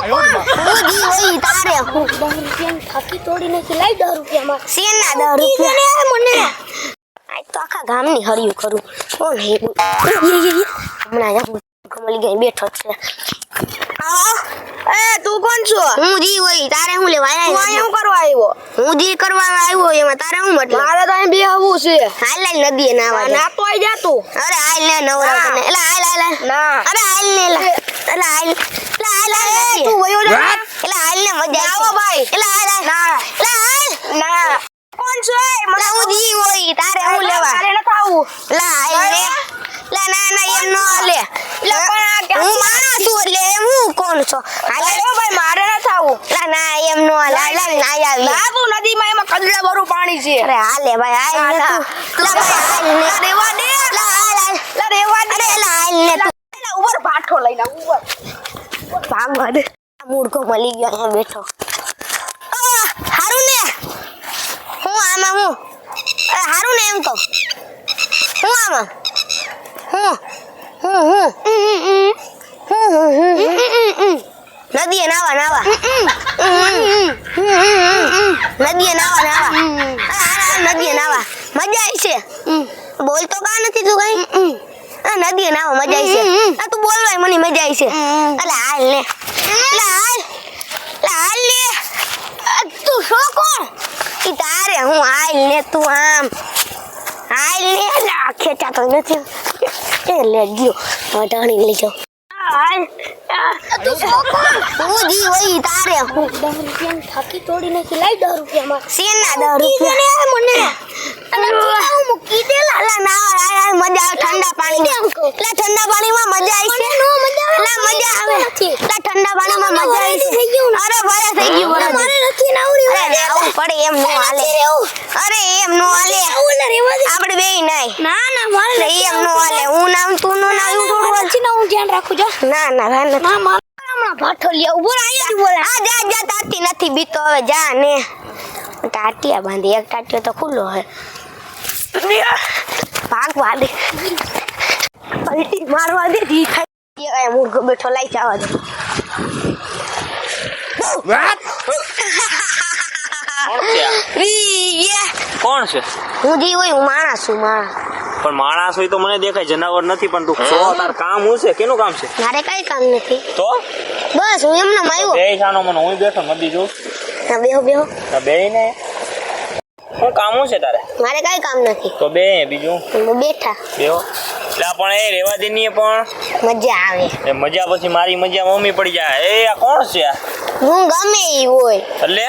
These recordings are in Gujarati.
હું જી હોય તારે હું 10 રૂપિયા થાકી તોડી નાખી લઈ 10 રૂપિયા માં શેના 10 રૂપિયા મને આ તો આખા ગામની હરિયું કરું કોણ હે હમણાં જા કમલી ગઈ બેઠો છે એ તું કોણ છો હું જી હોય તારે હું લેવા આવ્યો તું શું કરવા આવ્યો હું જી કરવા આવ્યો એમાં તારે હું મતલબ મારે તો અહીં બેહવું છે હાલ નદીએ નાવા ના તો આઈ જા તું અરે હાલ ને નવરા તને એટલે હાલ ના અરે હાલ ને એટલે હાલ તું વયો જા એટલે હાલ ને મજા આવો ભાઈ એટલે હાલ ના કોણ છો મને હું જી હોય તારે હું લેવા તારે ન થાવું લા હાલ ને લા ના એમ નો હાલે એટલે હું માણસ છું એટલે હું કોણ છો હાલે ભાઈ મારે ન થાવું લા ના એમ નો હાલે ના આવી ના તું નદીમાં એમાં કદડા ભરું પાણી છે અરે હાલે ભાઈ હાલ ને તું લા ભાઈ હાલ ને રેવા દે લા રેવા દે લા હાલ ને તું ઉપર પાઠો લઈને ઉપર ભાગવા દે મૂર્ખો મળી ગયો અહીંયા બેઠો હારું ને હું આમાં હું હારું ને એમ તો હું આમાં નદીએ નાવા નદીએ નાવા નદીએ નાવા મજા આવી છે બોલ તો કા નથી તું કઈ નદીએ નાવા મજા આવી છે તું બોલવાય મને મજા આવી છે અલે હાલ ને હાલ ને તું શો કોણ ઈ તારે હું હાલ ને તું આમ હાલ ને ખેંચા તો નથી એ લે ગયો વટાણી લઈ જાઓ હાલ તું શો કોણ હું જી હોય તારે હું 10 રૂપિયા થાકી તોડી નાખી લઈ 10 રૂપિયા માં શેના 10 રૂપિયા મને અને હું મૂકી દે લાલા ના મજા આવે ઠંડા પાણી એટલે ઠંડા પાણીમાં મજા આવી છે નો મજા આવે એટલે ઠંડા પાણીમાં મજા આવી છે થઈ ગયું અરે ભાઈ થઈ ગયું મારે નથી નાવરી અરે આવું પડે એમ નો હાલે અરે એમ નો હાલે આપણે બેય નાય ના મારે એમ નો હાલે હું નામ તું નો નામ થોડું છે ને હું ધ્યાન રાખું જો ના મારે હમણાં ભાઠો લે ઉભો આયા બોલે આ જા તાતી નથી બીતો હવે જા ને ટાટિયા બાંધી એક ટાટિયો તો ખુલ્લો હે ભાગવા દે પલટી મારવા દે જી ખાઈ મૂર્ખો બેઠો લઈ જવા દે કોણ છે હું જી હોય હું માણસ છું પણ માણસ હોય તો મને દેખાય જનાવર નથી પણ તું છો તાર કામ હું છે કેનું કામ છે મારે કઈ કામ નથી તો બસ હું એમને આવ્યો બે સાનો મને હું બેઠો નદી જો બેહો બે ને શું કામ હું છે તારે મારે કઈ કામ નથી તો બે બીજું બેઠા બેહો એટલે પણ એ રેવા દેની પણ મજા આવે એ મજા પછી મારી મજા મમ્મી પડી જાય એ આ કોણ છે હું ગમે ઈ હોય એટલે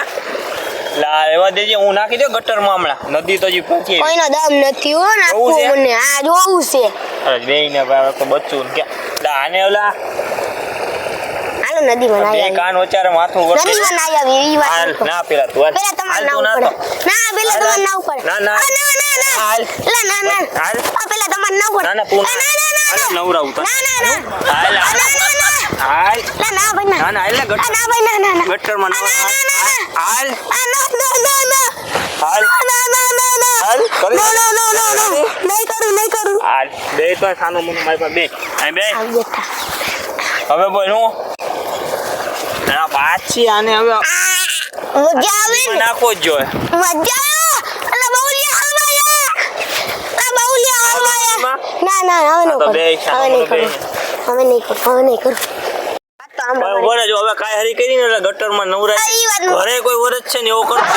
લા રેવા દેજે હું નાખી દે ગટરમાં હમણાં નદી તો જી પહોંચી કોઈનો દમ નથી હો નાખવું મને આ જોવું છે અરે બેઈને ભાઈ તો બચ્ચું કે લા આને ઓલા હાલો નદીમાં ના બે કાન ઓચારે માથું વળે નદીમાં ના આવી ઈ વાત ના પેલા તું પેલા તમારે ના પડે ના પેલા તમારે ના પડે ના હાલ ના હાલ પેલા તમારે ના પડે ના તું ના નવરા ઉતા ના હાલ હાલ ના ભાઈ ના હાલ ને ગટર ના ભાઈ ના ગટરમાં હાલ હાલ નહીં કરું હાલ બે તો સાનો મને મારી પાસે બે અહીં બે હવે બોલ હું ના પાછી આને હવે મજા આવે નાખો જ જોઈએ મજા અલા બાઉલિયા હલવાયા ના તો બે હવે નહીં કરું વરજ હવે કાઈ હરી કરી ને ગટરમાં નવરાય ઘરે કોઈ વરજ છે ને એવો કરતો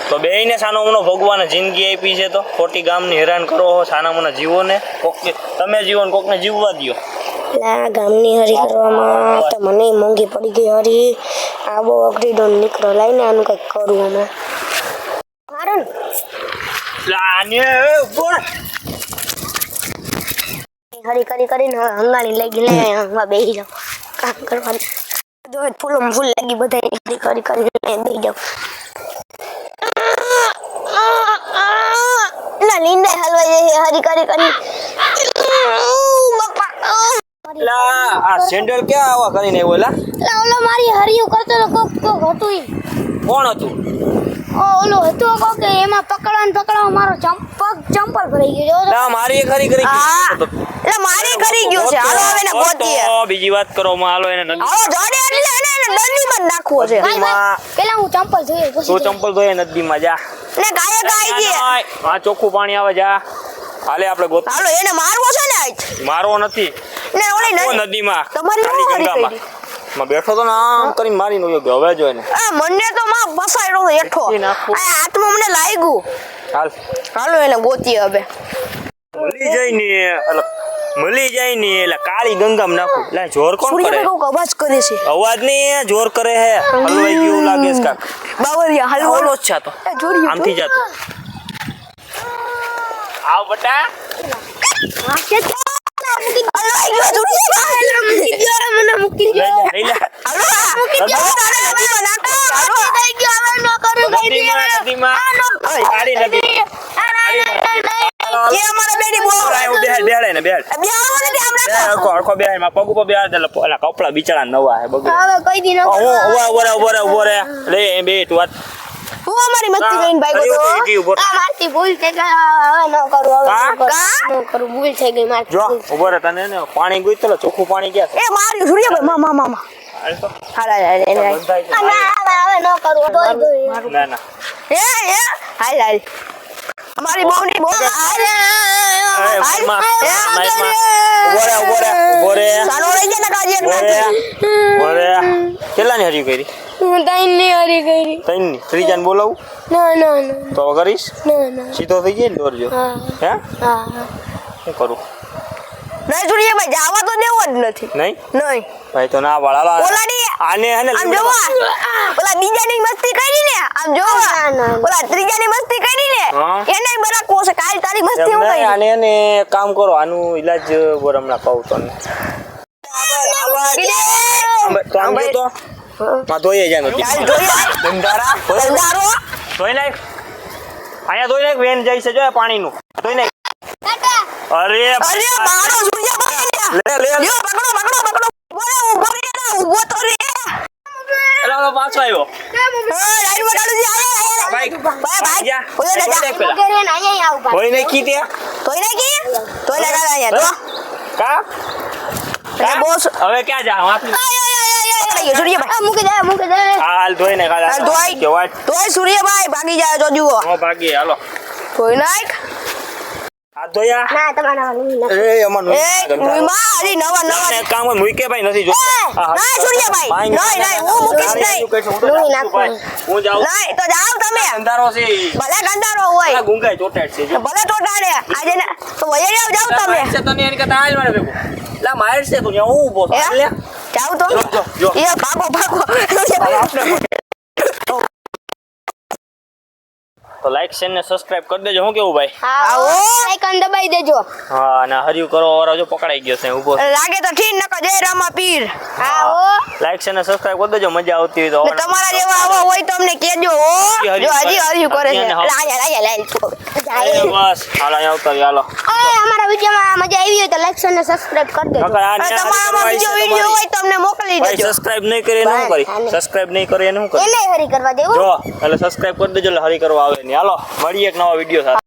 તો બેયને સાનો મનો ભગવાને જિંદગી આપી છે તો ખોટી ગામની હેરાન કરો હો સાના મના જીવોને કોકને તમે જીવન કોકને જીવવા દયો લા ગામની હરી કરવામાં તો મને મોંઘી પડી ગઈ હરી આ બહુ અઘરી ડોન નીકળો લઈને આનું કંઈક કરું હમણાં મારું લાને બોલ હરી કરીને હવે હંગાણી લઈ ગઈ લે હંગવા બેસી જાવ કામ કરવાનું જો ફૂલ લાગી બધા હરી કરીને બેસી જાવ ના લીંડે હલવાઈ હરી કરી લા આ સેન્ડલ ક્યાં આવા કરીને આવ્યો લા ઓલો મારી હરિયું કરતો તો કોક હતું ઈ કોણ હતું ઓલો હતો કો કે એમાં પકડવા મારો ચંપલ ભરાઈ ગયો ના મારી એ ખરી કરી એટલે મારી કરી ગયો છે હાલો હવે ને ગોતીએ તો બીજી વાત કરો માં હાલો એને નદી હાલો જોડે એટલે એને દંડીમાં જ નાખવો છે પેલા હું ચંપલ જોઈએ તું ચંપલ ધોય નદીમાં જા ને ગાય છે આ ચોખ્ખું પાણી આવે જા હાલે આપણે ગોત હાલો એને મારવો છે ને આજ મારવો નથી ને ઓલી નદીમાં તમારી ખાલી શું ગંગામાં કરી માં બેઠો તો ને આમ કરીને મારી નો ગયો હવે જો એને મને તો માં બસાડ્યો હેઠો નાખો. આ હાથમાં મને લાગ્યું હાલ હાલો એને ગોતીએ હવે મળી જાય ને એટલે કાળી ગંગામાં નાખું એટલે જોર કોણ કરે સૂર્યભાઈ કોક અવાજ કરે છે અવાજ ને જોર કરે હે હલવાઈ ગયું લાગે છે કાક બાવરિયા હાલો ઓલો જ છે આ તો જોડ્યો આમથી જાતો આવ બટા આ કે હલવાઈ ગયો સૂર્યભાઈ મને મૂકી લઈ લે લઈ લે હાલો મૂકી દો હાલો થઈ ગયો હવે ન કરું નદીમાં કાળી નદી કે અમારા બેડી બોલ બેહાડે ને બેહાડ બેહાડો ને આમ બે હરખો બેહાડ માં પગ ઉપર બેહાડ એટલે ઓલા કપડા બિચારા નવા હે બગડે હવે કઈ દી ન હું ઉભો રે લે બે તું વાત હું અમારી મસ્તી કરીને ભાઈ ગયો આ મારતી ભૂલ થઈ ગઈ હવે ન કરું હવે ન કરું ભૂલ થઈ ગઈ મારતી જો ઉભો રે તને ને પાણી ગોઈતલો ચોખ્ખું પાણી ગયા એ માર્યું સૂર્યભાઈ મા હાલ તો હાલ હવે ન કરું ના ના હે હાલ અમારી બહુની બહુ કેટલાની હરી કરી ત્રણની ત્રીજા ને બોલાવું તો કરીશ સીધો થઈ જાય ને દોરજો હે શું કરું નહીં સૂર્યભાઈ જવા તો દેવો જ નથી નહીં નહીં ભાઈ તો ના વાળા ઓલાડી આને હે ને આમ જોવા ઓલા બીજાની મસ્તી કરી ને આમ જોવા ઓલા ત્રીજાની મસ્તી કરી ને હા. એને બરાકો છે કાલ તારી મસ્તી એમ હું નહીં, કરી આને હે ને કામ કરો આનું ઈલાજ બોર હમણાં કહું તને તો આમ જો તો માં ધોઈ જાય નથી ચાલ જોઈએ ધંધારા ધંધારો ધોઈ નાખ અહીંયા ધોઈ નાખ વેન જાય છે જો પાણીનું ધોઈ નાખ અરે અરે મારો સૂર્યભાઈ લે લે લ્યો પકડો ઉભો રે ના ઉભો તો રે એલા ઓલો પાછો આવ્યો લાઈન વગાડું છે આયા ભાઈ ભાઈ જા ઓય ધોઈ નાખ પેલા. કરે ને આયા આવ ધોઈ નાખી તે તોય નાખી તોય લગાવ આયા તો કા એટલે બોસ હવે ક્યાં જા વાપી સૂર્યભાઈ મૂકી દે હાલ ધોઈ નાખ હાલ ધોઈ. કે વાત તોય સૂર્યભાઈ ભાગી જાય તો જુઓ નો ભાગી હાલો તોય નાખ હાથ ધોયા ના તમારા એ અમન એ મુઈમાં હજી નવા કામ હોય મૂકે ભાઈ નથી જો ના સૂર્યભાઈ નહીં હું મૂકીશ નહીં હું જાઉં નહીં તો જાઓ તમે અંધારો છે ભલે ગંધારો હોય ગુંગાઈ ચોટાડ છે જો ભલે ટોટાડે આજે ને તો વયે જાવ તમે છે તને એની કરતા હાલ મારે ભેગું લા માર છે તું ત્યાં હું ઊભો છું હાલ લે જાવ તો જો. એ ભાગો તો લાઈક શેર ને સબસ્ક્રાઇબ કરી દેજો હું કેવું ભાઈ આવો આઈકન દબાઈ દેજો હા અને હરિયું કરો વાળો જો પકડાઈ ગયો છે ઊભો લાગે તો ઠીક નકો જય રામા પીર આવો લાઈક શેર ને સબસ્ક્રાઇબ કરી દેજો મજા આવતી હોય તો ને તમારા જેવા આવો હોય તો અમને કહેજો હો જો હજી હર્યું કરે છે બસ હાલો અહીંયા આવતા રહ્યો, હાલો અમારા વિડીયોમાં મજા આવી હોય તો લાઈક અને સબસ્ક્રાઇબ કરી દેજો નકર આ અને તમારામાં બીજો વિડીયો હોય તો અમને મોકલી ભાઈ દેજો સબસ્ક્રાઇબ નહીં કરી એને શું કરી સબસ્ક્રાઇબ નહીં કરી એને શું કરી એને હરી કરવા દેવો જો એટલે સબસ્ક્રાઇબ કરી દેજો એટલે હરી કરવા આવે નહીં હાલો મળીએ એક નવા વિડીયો સાથે